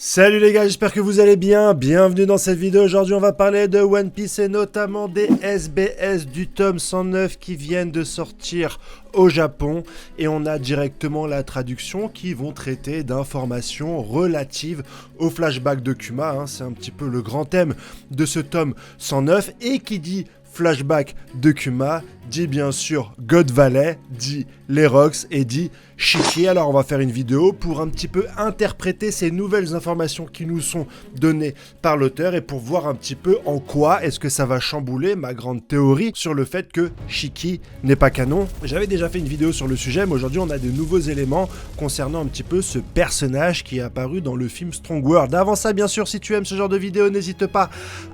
Salut les gars, j'espère que vous allez bien, bienvenue dans cette vidéo. Aujourd'hui on va parler de One Piece et notamment des SBS du tome 109 qui viennent de sortir au Japon. Et on a directement la traduction qui vont traiter d'informations relatives au flashback de Kuma, c'est un petit peu le grand thème de ce tome 109. Et qui dit flashback de Kuma dit bien sûr God Valley, dit les Rocks et dit Shiki. Alors on va faire une vidéo pour un petit peu interpréter ces nouvelles informations qui nous sont données par l'auteur et pour voir un petit peu en quoi est-ce que ça va chambouler ma grande théorie sur le fait que Shiki n'est pas canon. J'avais déjà fait une vidéo sur le sujet, mais aujourd'hui on a de nouveaux éléments concernant un petit peu ce personnage qui est apparu dans le film Strong World. Avant ça, bien sûr, si tu aimes ce genre de vidéo, n'hésite pas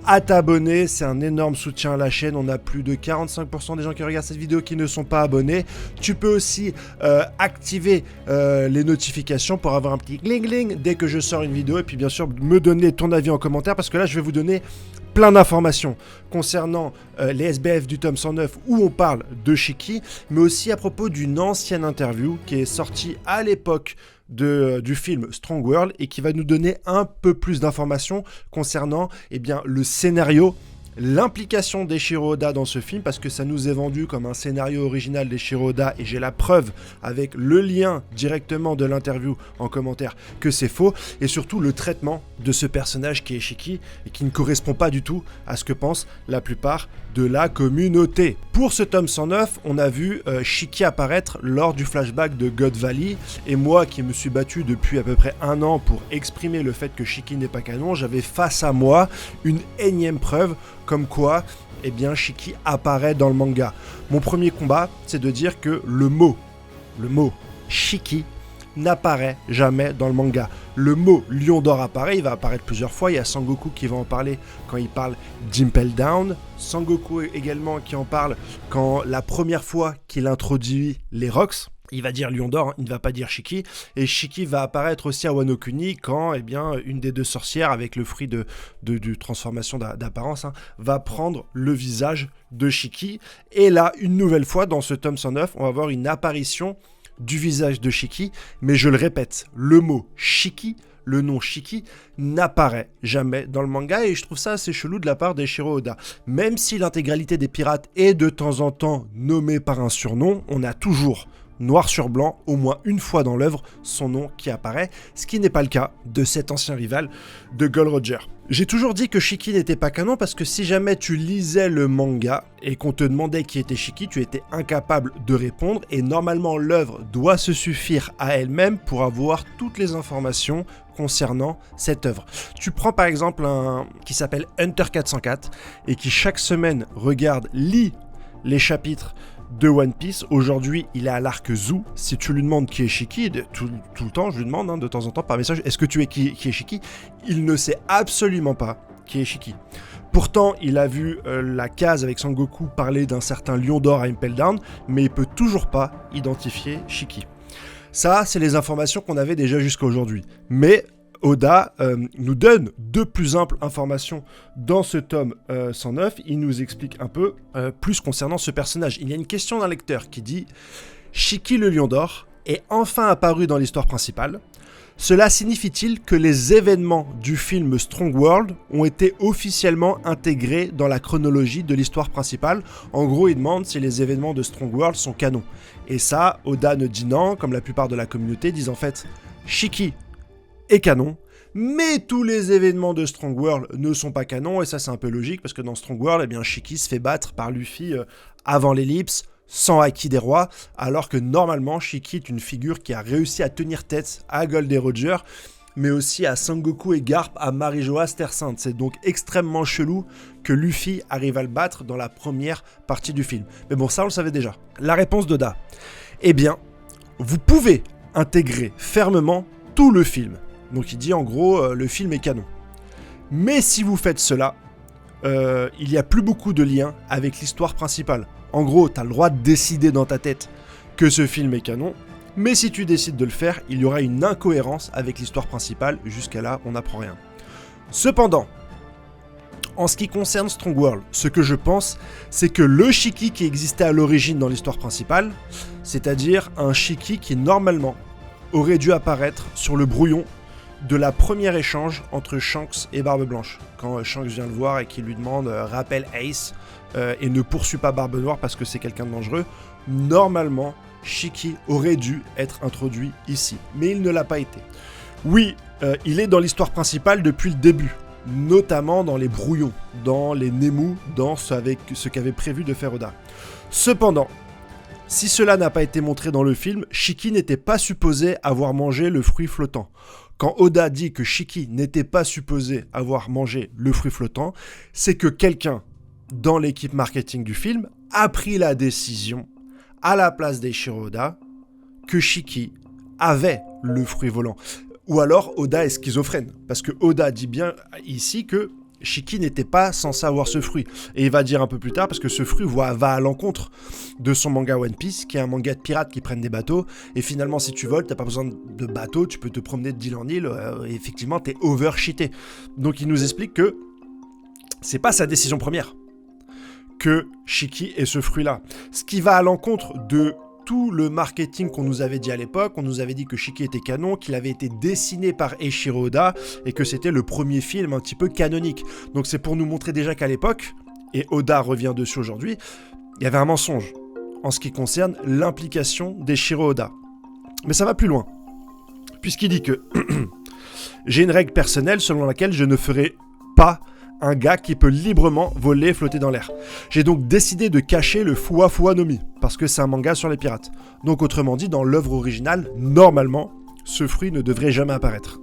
à t'abonner, c'est un énorme soutien à la chaîne. On a plus de 45% des gens qui regardent cette vidéo qui ne sont pas abonnés. Tu peux aussi activer les notifications pour avoir un petit gling dès que je sors une vidéo, et puis bien sûr me donner ton avis en commentaire, parce que là je vais vous donner plein d'informations concernant les SBF du tome 109 où on parle de Shiki, mais aussi à propos d'une ancienne interview qui est sortie à l'époque du film Strong World et qui va nous donner un peu plus d'informations concernant le scénario, l'implication d'Eiichiro Oda dans ce film, parce que ça nous est vendu comme un scénario original d'Eiichiro Oda et j'ai la preuve avec le lien directement de l'interview en commentaire que c'est faux, et surtout le traitement de ce personnage qui est Shiki et qui ne correspond pas du tout à ce que pense la plupart de la communauté. Pour ce tome 109, on a vu Shiki apparaître lors du flashback de God Valley, et moi qui me suis battu depuis à peu près un an pour exprimer le fait que Shiki n'est pas canon, j'avais face à moi une énième preuve comme quoi, Shiki apparaît dans le manga. Mon premier combat, c'est de dire que le mot Shiki n'apparaît jamais dans le manga. Le mot Lion d'Or apparaît, il va apparaître plusieurs fois. Il y a Sangoku qui va en parler quand il parle d'Impel Down. Sangoku également qui en parle quand la première fois qu'il introduit les Rocks. Il va dire Lion d'Or, il ne va pas dire Shiki. Et Shiki va apparaître aussi à Wano Kuni quand une des deux sorcières, avec le fruit de transformation d'apparence, va prendre le visage de Shiki. Et là, une nouvelle fois, dans ce tome 109, on va avoir une apparition du visage de Shiki. Mais je le répète, le mot Shiki, le nom Shiki, n'apparaît jamais dans le manga, et je trouve ça assez chelou de la part d'Eiichiro Oda. Même si l'intégralité des pirates est de temps en temps nommée par un surnom, on a toujours noir sur blanc, au moins une fois dans l'œuvre, son nom qui apparaît, ce qui n'est pas le cas de cet ancien rival de Gold Roger. J'ai toujours dit que Shiki n'était pas canon parce que si jamais tu lisais le manga et qu'on te demandait qui était Shiki, tu étais incapable de répondre, et normalement l'œuvre doit se suffire à elle-même pour avoir toutes les informations concernant cette œuvre. Tu prends par exemple un qui s'appelle Hunter 404 et qui chaque semaine lit les chapitres de One Piece. Aujourd'hui, il est à l'arc Zou. Si tu lui demandes qui est Shiki, tout le temps, je lui demande de temps en temps par message, est-ce que tu es qui est Shiki? Il ne sait absolument pas qui est Shiki. Pourtant, il a vu la case avec Sangoku parler d'un certain Lion d'Or à Impel Down, mais il peut toujours pas identifier Shiki. Ça, c'est les informations qu'on avait déjà jusqu'à aujourd'hui. Mais Oda nous donne de plus amples informations dans ce tome 109. Il nous explique un peu plus concernant ce personnage. Il y a une question d'un lecteur qui dit « Shiki le Lion d'Or est enfin apparu dans l'histoire principale. Cela signifie-t-il que les événements du film Strong World ont été officiellement intégrés dans la chronologie de l'histoire principale ?» En gros, il demande si les événements de Strong World sont canons. Et ça, Oda ne dit non, comme la plupart de la communauté disent en fait « Shiki est canon, mais tous les événements de Strong World ne sont pas canons, et ça c'est un peu logique, parce que dans Strong World, Shiki se fait battre par Luffy avant l'ellipse, sans Haki des Rois, alors que normalement Shiki est une figure qui a réussi à tenir tête à Gold et Roger, mais aussi à Sangoku et Garp, à Marijoa, Terre Sainte. C'est donc extrêmement chelou que Luffy arrive à le battre dans la première partie du film. Mais bon, ça on le savait déjà. La réponse d'Oda, vous pouvez intégrer fermement tout le film. Donc il dit en gros, le film est canon. Mais si vous faites cela, il n'y a plus beaucoup de liens avec l'histoire principale. En gros, tu as le droit de décider dans ta tête que ce film est canon, mais si tu décides de le faire, il y aura une incohérence avec l'histoire principale. Jusqu'à là, on n'apprend rien. Cependant, en ce qui concerne Strong World, ce que je pense, c'est que le Shiki qui existait à l'origine dans l'histoire principale, c'est-à-dire un Shiki qui normalement aurait dû apparaître sur le brouillon de la première échange entre Shanks et Barbe Blanche. Quand Shanks vient le voir et qu'il lui demande rappelle Ace et ne poursuit pas Barbe Noire parce que c'est quelqu'un de dangereux, normalement, Shiki aurait dû être introduit ici, mais il ne l'a pas été. Oui, il est dans l'histoire principale depuis le début, notamment dans les brouillons, dans les Nemu, dans ce qu'avait prévu de faire Oda. Cependant, si cela n'a pas été montré dans le film, Shiki n'était pas supposé avoir mangé le fruit flottant. Quand Oda dit que Shiki n'était pas supposé avoir mangé le fruit flottant, c'est que quelqu'un dans l'équipe marketing du film a pris la décision, à la place d'Eiichiro Oda, que Shiki avait le fruit volant. Ou alors Oda est schizophrène, parce que Oda dit bien ici que Shiki n'était pas censé avoir ce fruit. Et il va dire un peu plus tard, parce que ce fruit va à l'encontre de son manga One Piece, qui est un manga de pirates qui prennent des bateaux, et finalement si tu voles, t'as pas besoin de bateau, tu peux te promener d'île en île, et effectivement t'es over-cheaté. Donc il nous explique que c'est pas sa décision première, que Shiki ait ce fruit-là. Ce qui va à l'encontre de tout le marketing qu'on nous avait dit à l'époque. On nous avait dit que Shiki était canon, qu'il avait été dessiné par Eiichiro Oda et que c'était le premier film un petit peu canonique. Donc c'est pour nous montrer déjà qu'à l'époque, et Oda revient dessus aujourd'hui, il y avait un mensonge en ce qui concerne l'implication d'Eiichiro Oda. Mais ça va plus loin, puisqu'il dit que j'ai une règle personnelle selon laquelle je ne ferai pas un gars qui peut librement voler et flotter dans l'air. J'ai donc décidé de cacher le Fua Fua no Mi, parce que c'est un manga sur les pirates. Donc autrement dit, dans l'œuvre originale, normalement, ce fruit ne devrait jamais apparaître.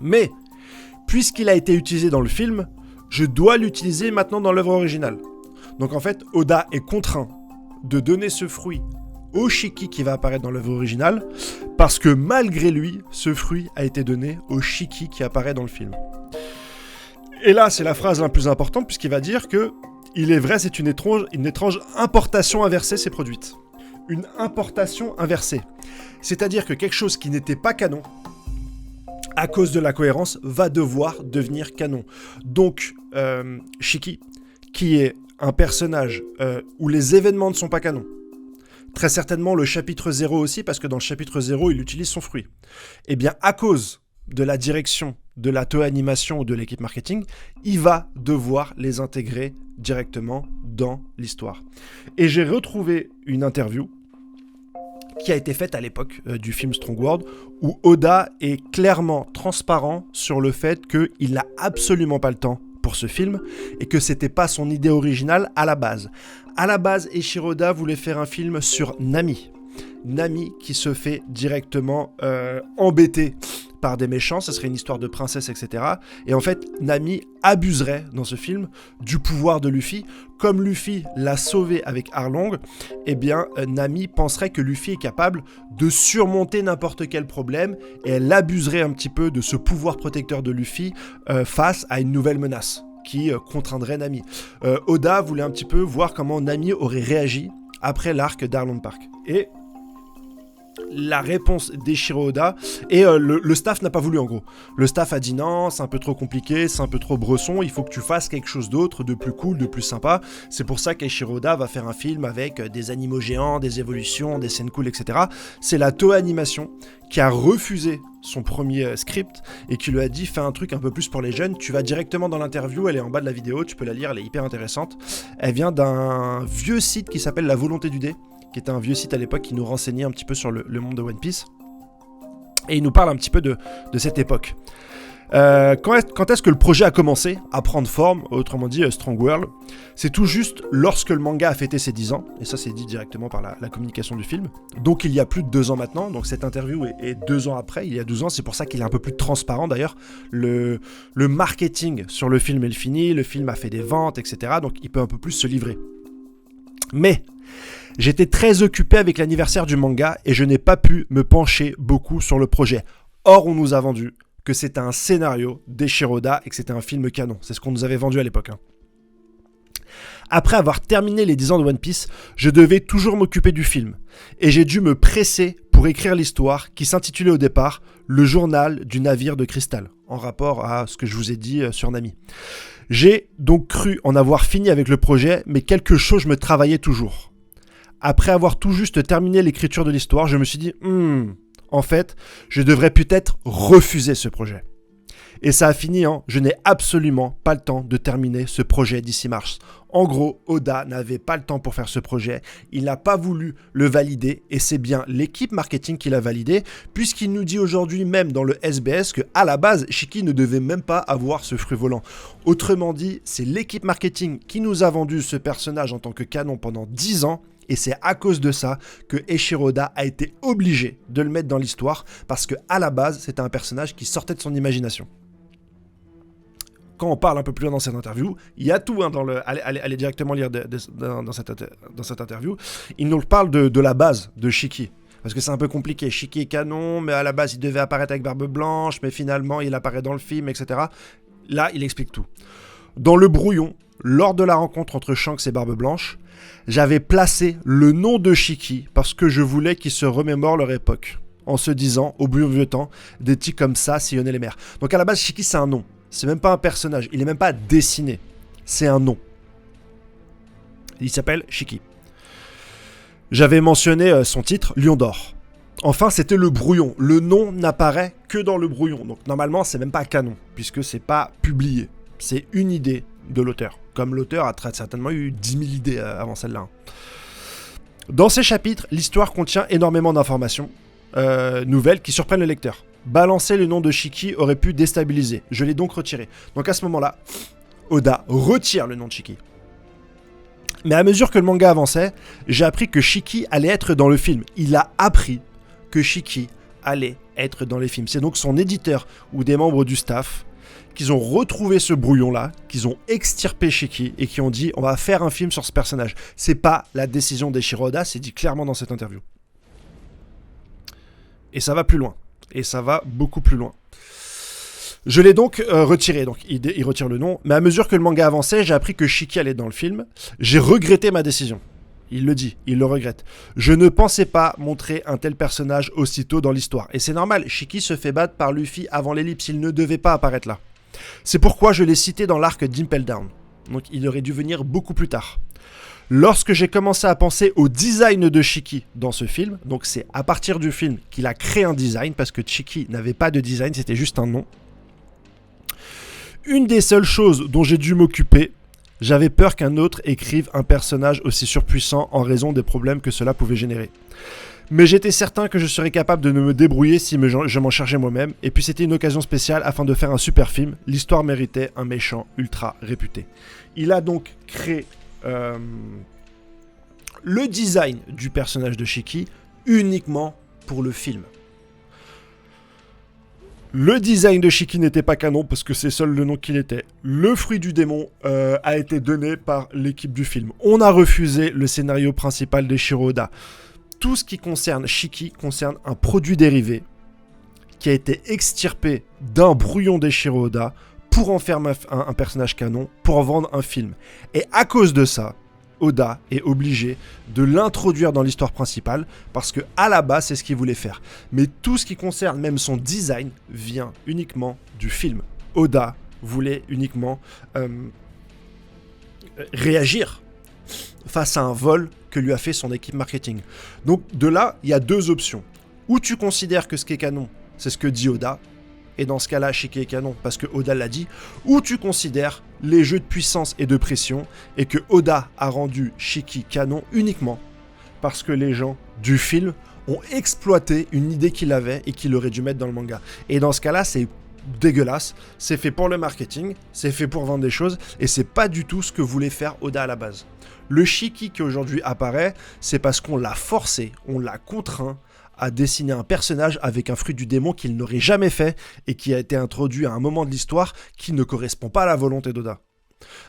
Mais, puisqu'il a été utilisé dans le film, je dois l'utiliser maintenant dans l'œuvre originale. Donc en fait, Oda est contraint de donner ce fruit au Shiki qui va apparaître dans l'œuvre originale, parce que malgré lui, ce fruit a été donné au Shiki qui apparaît dans le film. Et là, c'est la phrase la plus importante, puisqu'il va dire que, il est vrai, c'est une étrange importation inversée s'est produite. Une importation inversée. C'est-à-dire que quelque chose qui n'était pas canon, à cause de la cohérence, va devoir devenir canon. Donc, Shiki, qui est un personnage où les événements ne sont pas canons, très certainement le chapitre 0 aussi, parce que dans le chapitre 0, il utilise son fruit. Eh bien, à cause de la direction de la Toei Animation ou de l'équipe marketing, il va devoir les intégrer directement dans l'histoire. Et j'ai retrouvé une interview qui a été faite à l'époque du film Strong World, où Oda est clairement transparent sur le fait qu'il n'a absolument pas le temps pour ce film, et que c'était pas son idée originale à la base. À la base, Eiichiro Oda voulait faire un film sur Nami. Nami qui se fait directement embêter par des méchants, ça serait une histoire de princesse, etc. Et en fait, Nami abuserait dans ce film du pouvoir de Luffy. Comme Luffy l'a sauvé avec Arlong, eh bien, Nami penserait que Luffy est capable de surmonter n'importe quel problème et elle abuserait un petit peu de ce pouvoir protecteur de Luffy face à une nouvelle menace qui contraindrait Nami. Oda voulait un petit peu voir comment Nami aurait réagi après l'arc d'Arlong Park. Et la réponse d'Eiichiro Oda, et le staff n'a pas voulu en gros. Le staff a dit non, c'est un peu trop compliqué, c'est un peu trop bresson, il faut que tu fasses quelque chose d'autre, de plus cool, de plus sympa. C'est pour ça qu'Eiichiro Oda va faire un film avec des animaux géants, des évolutions, des scènes cool, etc. C'est la Toei Animation qui a refusé son premier script et qui lui a dit fais un truc un peu plus pour les jeunes. Tu vas directement dans l'interview, elle est en bas de la vidéo, tu peux la lire, elle est hyper intéressante. Elle vient d'un vieux site qui s'appelle La Volonté du Dé, qui était un vieux site à l'époque qui nous renseignait un petit peu sur le monde de One Piece. Et il nous parle un petit peu de cette époque. Quand est-ce que le projet a commencé à prendre forme, autrement dit Strong World? C'est tout juste lorsque le manga a fêté ses 10 ans, et ça c'est dit directement par la communication du film. Donc il y a plus de 2 ans maintenant, donc cette interview est 2 ans après, il y a 12 ans, c'est pour ça qu'il est un peu plus transparent d'ailleurs. Le marketing sur le film est fini, le film a fait des ventes, etc. Donc il peut un peu plus se livrer. Mais j'étais très occupé avec l'anniversaire du manga et je n'ai pas pu me pencher beaucoup sur le projet. Or, on nous a vendu que c'était un scénario d'Eiichiro Oda et que c'était un film canon. C'est ce qu'on nous avait vendu à l'époque. Après avoir terminé les 10 ans de One Piece, je devais toujours m'occuper du film. Et j'ai dû me presser pour écrire l'histoire qui s'intitulait au départ « Le journal du navire de cristal », en rapport à ce que je vous ai dit sur Nami. J'ai donc cru en avoir fini avec le projet, mais quelque chose me travaillait toujours. Après avoir tout juste terminé l'écriture de l'histoire, je me suis dit En fait, je devrais peut-être refuser ce projet. Et ça a fini, je n'ai absolument pas le temps de terminer ce projet d'ici mars. En gros, Oda n'avait pas le temps pour faire ce projet, il n'a pas voulu le valider et c'est bien l'équipe marketing qui l'a validé puisqu'il nous dit aujourd'hui même dans le SBS qu'à la base, Shiki ne devait même pas avoir ce fruit volant. Autrement dit, c'est l'équipe marketing qui nous a vendu ce personnage en tant que canon pendant 10 ans et c'est à cause de ça que Eiichiro Oda a été obligé de le mettre dans l'histoire parce qu'à la base, c'était un personnage qui sortait de son imagination. Quand on parle un peu plus loin dans cette interview, il y a tout allez directement lire dans cette interview. Il nous parle de la base de Shiki. Parce que c'est un peu compliqué. Shiki est canon, mais à la base, il devait apparaître avec Barbe Blanche, mais finalement, il apparaît dans le film, etc. Là, il explique tout. Dans le brouillon, lors de la rencontre entre Shanks et Barbe Blanche, j'avais placé le nom de Shiki parce que je voulais qu'ils se remémorent leur époque. En se disant, au bon vieux temps, des tics comme ça sillonnaient les mers. Donc à la base, Shiki, c'est un nom. C'est même pas un personnage, il est même pas dessiné. C'est un nom. Il s'appelle Shiki. J'avais mentionné son titre, Lion d'Or. Enfin, c'était le brouillon. Le nom n'apparaît que dans le brouillon. Donc normalement, c'est même pas canon, puisque c'est pas publié. C'est une idée de l'auteur. Comme l'auteur a très certainement eu 10 000 idées avant celle-là. Dans ces chapitres, l'histoire contient énormément d'informations nouvelles qui surprennent le lecteur. Balancer le nom de Shiki aurait pu déstabiliser. Je l'ai donc retiré. Donc à ce moment-là, Oda retire le nom de Shiki. Mais à mesure que le manga avançait, j'ai appris que Shiki allait être dans le film. Il a appris que Shiki allait être dans les films. C'est donc son éditeur ou des membres du staff qui ont retrouvé ce brouillon-là, qui ont extirpé Shiki et qui ont dit « on va faire un film sur ce personnage ». C'est pas la décision d'Eiichiro Oda, c'est dit clairement dans cette interview. Et ça va plus loin. Et ça va beaucoup plus loin. Je l'ai donc retiré. Donc il retire le nom. Mais à mesure que le manga avançait, j'ai appris que Shiki allait dans le film. J'ai regretté ma décision. Il le dit, il le regrette. Je ne pensais pas montrer un tel personnage aussitôt dans l'histoire. Et c'est normal, Shiki se fait battre par Luffy avant l'ellipse. Il ne devait pas apparaître là. C'est pourquoi je l'ai cité dans l'arc d'Impel Down. Donc il aurait dû venir beaucoup plus tard. Lorsque j'ai commencé à penser au design de Shiki dans ce film, donc c'est à partir du film qu'il a créé un design, parce que Shiki n'avait pas de design, c'était juste un nom. Une des seules choses dont j'ai dû m'occuper, j'avais peur qu'un autre écrive un personnage aussi surpuissant en raison des problèmes que cela pouvait générer. Mais j'étais certain que je serais capable de me débrouiller si je m'en chargeais moi-même, et puis c'était une occasion spéciale afin de faire un super film. L'histoire méritait un méchant ultra réputé. Il a donc créé le design du personnage de Shiki uniquement pour le film. Le design de Shiki n'était pas canon parce que c'est seul le nom qu'il était. Le fruit du démon a été donné par l'équipe du film. On a refusé le scénario principal d'Eiichiro Oda. Tout ce qui concerne Shiki concerne un produit dérivé qui a été extirpé d'un brouillon d'Eiichiro Oda pour en faire un personnage canon, pour en vendre un film. Et à cause de ça, Oda est obligé de l'introduire dans l'histoire principale parce que à la base, c'est ce qu'il voulait faire. Mais tout ce qui concerne même son design vient uniquement du film. Oda voulait uniquement réagir face à un vol que lui a fait son équipe marketing. Donc de là, il y a deux options. Ou tu considères que ce qui est canon, c'est ce que dit Oda, et dans ce cas-là, Shiki est canon parce que Oda l'a dit, ou tu considères les jeux de puissance et de pression et que Oda a rendu Shiki canon uniquement parce que les gens du film ont exploité une idée qu'il avait et qu'il aurait dû mettre dans le manga. Et dans ce cas-là, c'est dégueulasse, c'est fait pour le marketing, c'est fait pour vendre des choses et c'est pas du tout ce que voulait faire Oda à la base. Le Shiki qui aujourd'hui apparaît, c'est parce qu'on l'a forcé, on l'a contraint à dessiner un personnage avec un fruit du démon qu'il n'aurait jamais fait et qui a été introduit à un moment de l'histoire qui ne correspond pas à la volonté d'Oda.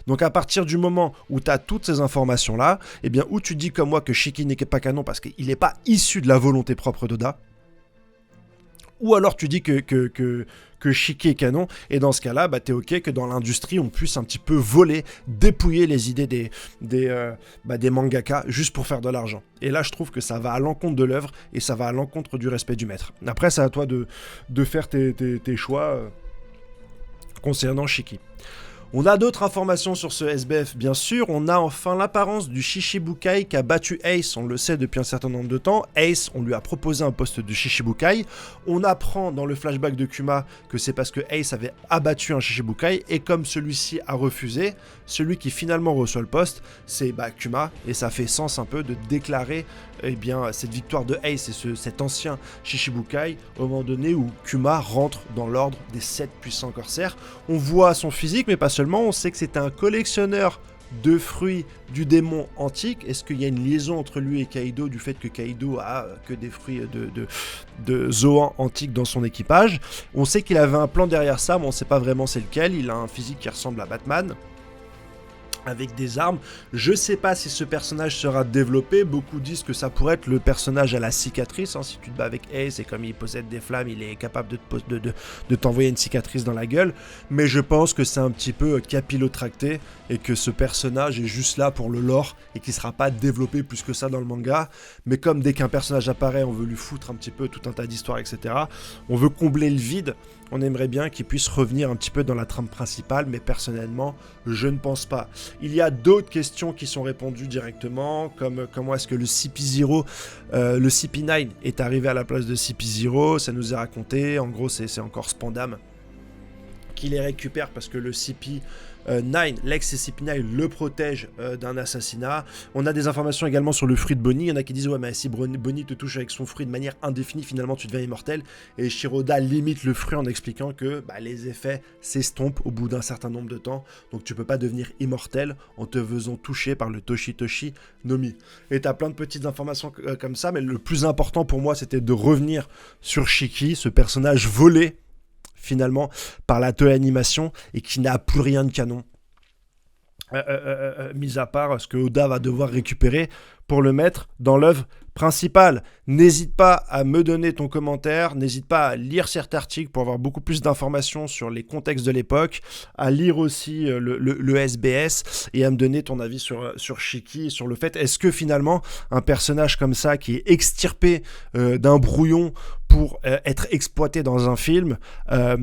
Donc à partir du moment où tu as toutes ces informations-là, eh bien, ou tu dis comme moi que Shiki n'est pas canon parce qu'il n'est pas issu de la volonté propre d'Oda, ou alors tu dis que Shiki est canon, et dans ce cas-là, bah, t'es ok que dans l'industrie, on puisse un petit peu voler, dépouiller les idées des mangaka juste pour faire de l'argent. Et là, je trouve que ça va à l'encontre de l'œuvre, et ça va à l'encontre du respect du maître. Après, c'est à toi de faire tes choix concernant Shiki. On a d'autres informations sur ce SBF, bien sûr. On a enfin l'apparence du Shichibukai qui a battu Ace, on le sait depuis un certain nombre de temps. Ace, on lui a proposé un poste de Shichibukai. On apprend dans le flashback de Kuma que c'est parce que Ace avait abattu un Shichibukai, et comme celui-ci a refusé, celui qui finalement reçoit le poste, c'est Kuma, et ça fait sens un peu de déclarer cette victoire de Ace et cet ancien Shichibukai au moment donné où Kuma rentre dans l'ordre des 7 puissants corsaires. On voit son physique, mais pas seulement, on sait que c'est un collectionneur de fruits du démon antique. Est-ce qu'il y a une liaison entre lui et Kaido, du fait que Kaido a que des fruits de Zoan antique dans son équipage? On sait qu'il avait un plan derrière ça, mais on ne sait pas vraiment c'est lequel. Il a un physique qui ressemble à Batman, avec des armes. Je sais pas si ce personnage sera développé. Beaucoup disent que ça pourrait être le personnage à la cicatrice. Si tu te bats avec Ace et comme il possède des flammes, il est capable de t'envoyer une cicatrice dans la gueule. Mais je pense que c'est un petit peu capillotracté et que ce personnage est juste là pour le lore et qui sera pas développé plus que ça dans le manga. Mais comme dès qu'un personnage apparaît, on veut lui foutre un petit peu tout un tas d'histoires, etc. On veut combler le vide. On aimerait bien qu'il puisse revenir un petit peu dans la trame principale, mais personnellement, je ne pense pas. Il y a d'autres questions qui sont répondues directement, comme comment est-ce que le CP0, le CP9 est arrivé à la place de CP0, ça nous est raconté. En gros, c'est encore Spandam qui les récupère parce que le CP9, l'ex-CP9 le protège d'un assassinat. On a des informations également sur le fruit de Bonnie. Il y en a qui disent ouais, mais si Bonnie te touche avec son fruit de manière indéfinie, finalement tu deviens immortel. Et Shiroda limite le fruit en expliquant que les effets s'estompent au bout d'un certain nombre de temps. Donc tu peux pas devenir immortel en te faisant toucher par le Toshi no Mi. Et t'as plein de petites informations comme ça, mais le plus important pour moi c'était de revenir sur Shiki, ce personnage volé finalement par la Toei Animation et qui n'a plus rien de canon, mis à part ce que Oda va devoir récupérer pour le mettre dans l'œuvre principale. N'hésite pas à me donner ton commentaire, n'hésite pas à lire cet article pour avoir beaucoup plus d'informations sur les contextes de l'époque, à lire aussi le SBS et à me donner ton avis sur Shiki, sur le fait, est-ce que finalement un personnage comme ça qui est extirpé d'un brouillon pour être exploité dans un film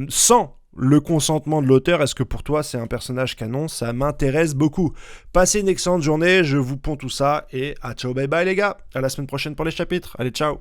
sans le consentement de l'auteur, est-ce que pour toi c'est un personnage canon? Ça m'intéresse beaucoup. Passez une excellente journée, je vous ponds tout ça et à ciao bye bye les gars, à la semaine prochaine pour les chapitres, allez ciao.